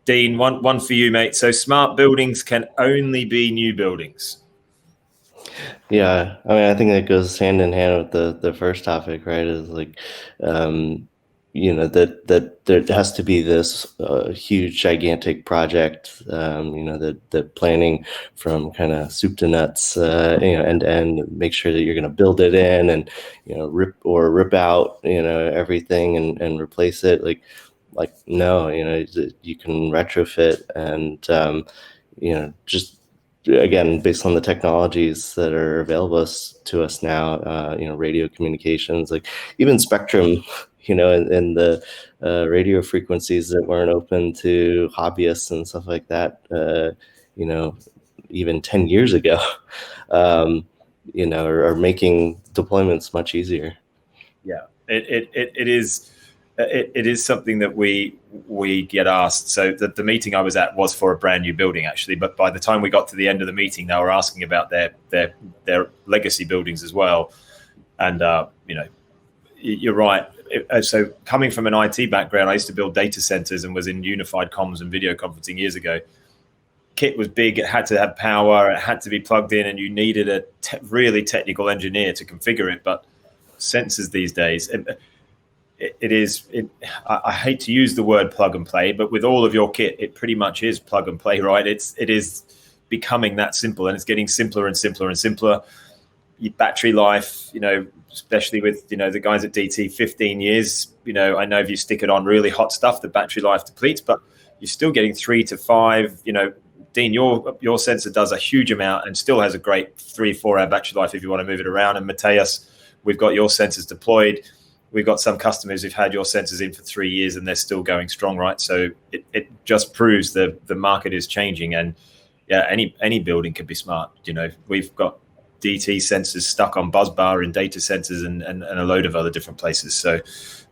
Dean, one for you, mate. So smart buildings can only be new buildings. Yeah, I mean, I think that goes hand in hand with the first topic, right? Is like, that there has to be this huge, gigantic project, that planning from kind of soup to nuts, end to end, make sure that you're going to build it in and, rip out, everything and replace it. Like, no, you can retrofit and, just again, based on the technologies that are available to us now, radio communications, like even spectrum, and the radio frequencies that weren't open to hobbyists and stuff like that, even 10 years ago, are making deployments much easier. Yeah, it is. It is something that we get asked. So the meeting I was at was for a brand new building, actually. But by the time we got to the end of the meeting, they were asking about their legacy buildings as well. And you're right. So coming from an IT background, I used to build data centers and was in unified comms and video conferencing years ago. Kit was big. It had to have power. It had to be plugged in, and you needed a really technical engineer to configure it. But sensors these days. I hate to use the word plug and play, but with all of your kit, it pretty much is plug and play, right? It is becoming that simple, and it's getting simpler and simpler and simpler. Your battery life, especially with, the guys at DT, 15 years, I know if you stick it on really hot stuff, the battery life depletes, but you're still getting 3 to 5, Dean, your sensor does a huge amount and still has a great 3-4 hour battery life if you want to move it around. And Mateus, we've got your sensors deployed. We've got some customers who've had your sensors in for 3 years and they're still going strong, right? So it just proves the market is changing. And yeah, any building could be smart. We've got DT sensors stuck on busbar in data centers and a load of other different places. So